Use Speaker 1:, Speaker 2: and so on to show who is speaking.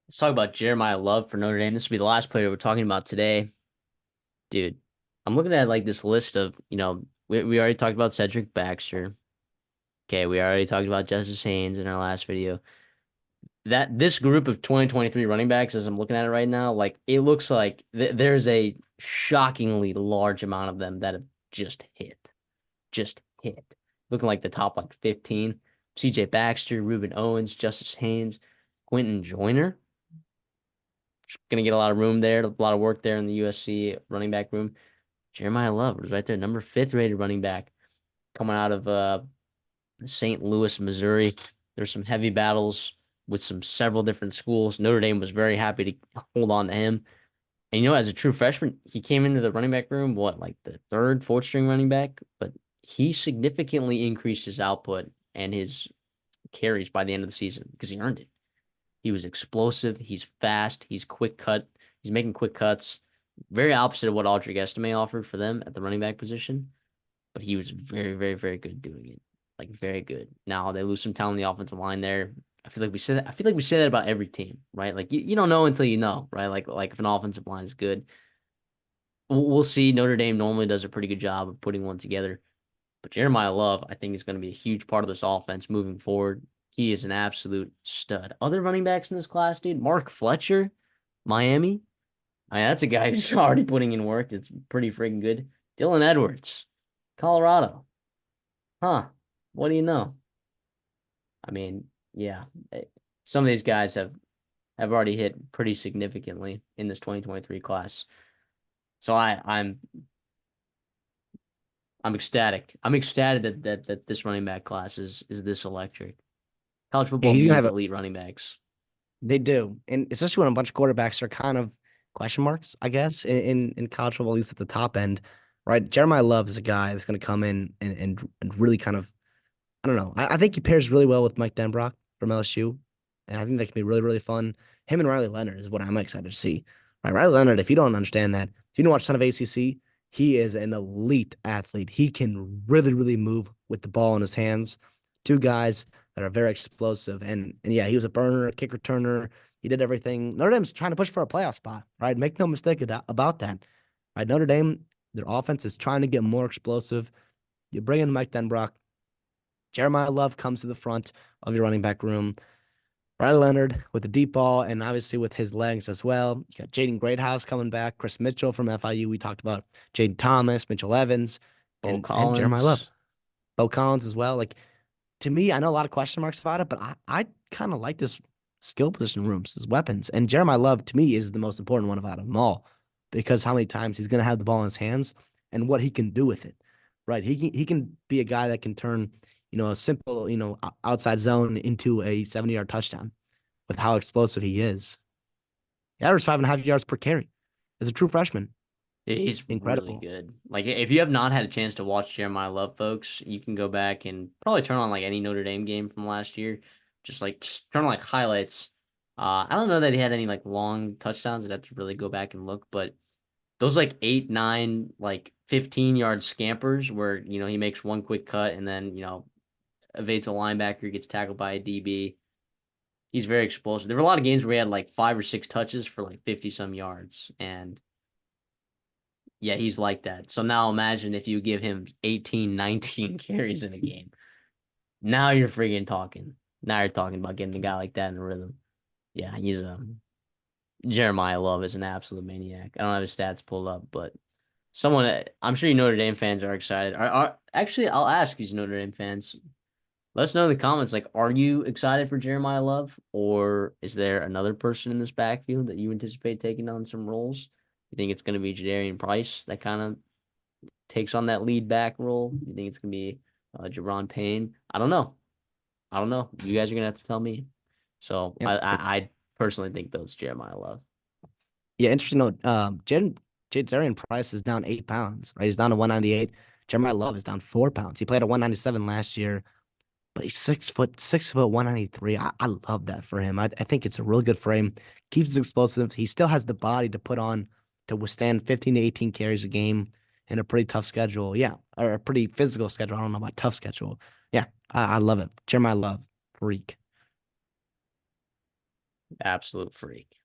Speaker 1: Let's talk about Jeremiah Love for Notre Dame. This will be the last player we're talking about today. Dude, I'm looking at like this list of, we already talked about Cedric Baxter. Okay, we already talked about Justice Haynes in our last video. That this group of 2023 running backs, as I'm looking at it right now, like it looks like there's a shockingly large amount of them that have just hit. Just hit. Looking like the top like 15. CJ Baxter, Reuben Owens, Justice Haynes, Quentin Joyner. Going to get a lot of room there, a lot of work there in the USC running back room. Jeremiah Love was right there, number fifth rated running back coming out of St. Louis, Missouri. There's some heavy battles with several different schools. Notre Dame was very happy to hold on to him. And as a true freshman, he came into the running back room, like the third, fourth string running back, but he significantly increased his output and his carries by the end of the season because he earned it. He was explosive. He's fast. He's quick cut. He's making quick cuts. Very opposite of what Audric Estime offered for them at the running back position. But he was very, very, very good doing it. Like very good. Now they lose some talent on the offensive line there. I feel like we say that. I feel like we say that about every team, right? Like you don't know until you know, right? Like if an offensive line is good, we'll see. Notre Dame normally does a pretty good job of putting one together. But Jeremiah Love, I think, is going to be a huge part of this offense moving forward. He is an absolute stud. Other running backs in this class, dude, Mark Fletcher, Miami. I mean, that's a guy who's already putting in work. It's pretty freaking good. Dylan Edwards, Colorado. Huh. What do you know? I mean, yeah. Some of these guys have already hit pretty significantly in this 2023 class. So I'm ecstatic. I'm ecstatic that this running back class is this electric. College
Speaker 2: Yeah,
Speaker 1: football
Speaker 2: he's gonna
Speaker 1: needs
Speaker 2: have a.
Speaker 1: elite running backs.
Speaker 2: They do, and especially when a bunch of quarterbacks are kind of question marks, I guess, in college football, at least at the top end, right? Jeremiah Love is a guy that's gonna come in and really kind of, I don't know. I think he pairs really well with Mike Denbrock from LSU, and I think that can be really really fun. Him and Riley Leonard is what I'm excited to see. Right, Riley Leonard. If you don't understand that, if you don't watch ton of ACC, he is an elite athlete. He can really really move with the ball in his hands. Two guys that are very explosive, and yeah, he was a burner, a kick returner. He did everything. Notre Dame's trying to push for a playoff spot, right? Make no mistake about that. Right, Notre Dame, their offense is trying to get more explosive. You bring in Mike Denbrock. Jeremiah Love comes to the front of your running back room. Riley Leonard with the deep ball and obviously with his legs as well. You got Jaden Greathouse coming back, Chris Mitchell from FIU. We talked about Jaden Thomas, Mitchell Evans,
Speaker 1: Bo
Speaker 2: and Jeremiah Love.
Speaker 1: Collins.
Speaker 2: Bo Collins as well. Like to me, I know a lot of question marks about it, but I kind of like this skill position rooms, his weapons. And Jeremiah Love to me is the most important one out of them all because how many times he's going to have the ball in his hands and what he can do with it. Right. He can be a guy that can turn, a simple, outside zone into a 70-yard touchdown with how explosive he is. He averaged 5.5 yards per carry as a true freshman.
Speaker 1: He's really
Speaker 2: Incredible.
Speaker 1: good. Like if you have not had a chance to watch Jeremiah Love, folks, you can go back and probably turn on like any Notre Dame game from last year. Just turn on like highlights. I don't know that he had any like long touchdowns. I'd have to really go back and look, but those like 8, 9, like 15-yard scampers where, he makes one quick cut and then, evades a linebacker, gets tackled by a DB. He's very explosive. There were a lot of games where he had like 5 or 6 touches for like 50 some yards. And yeah, he's like that. So now imagine if you give him 18, 19 carries in a game. Now you're freaking talking. Now you're talking about getting a guy like that in a rhythm. Yeah, he's a Jeremiah Love is an absolute maniac. I don't have his stats pulled up, but I'm sure you Notre Dame fans are excited. Actually, I'll ask these Notre Dame fans. Let us know in the comments, like, are you excited for Jeremiah Love, or is there another person in this backfield that you anticipate taking on some roles? You think it's going to be Jadarian Price that kind of takes on that lead back role? You think it's going to be Jabron Payne? I don't know. I don't know. You guys are going to have to tell me. So
Speaker 2: Yep.
Speaker 1: I personally think those Jeremiah Love.
Speaker 2: Yeah, interesting note. Jadarian Price is down 8 pounds, right? He's down to 198. Jeremiah Love is down 4 pounds. He played at 197 last year, but he's 6 foot, 6 foot 193. I love that for him. I think it's a really good frame. Keeps his explosive. He still has the body to put on to withstand 15 to 18 carries a game in a pretty tough schedule. Yeah, or a pretty physical schedule. I don't know about tough schedule. Yeah, I love it. Jeremiah Love, freak.
Speaker 1: Absolute freak.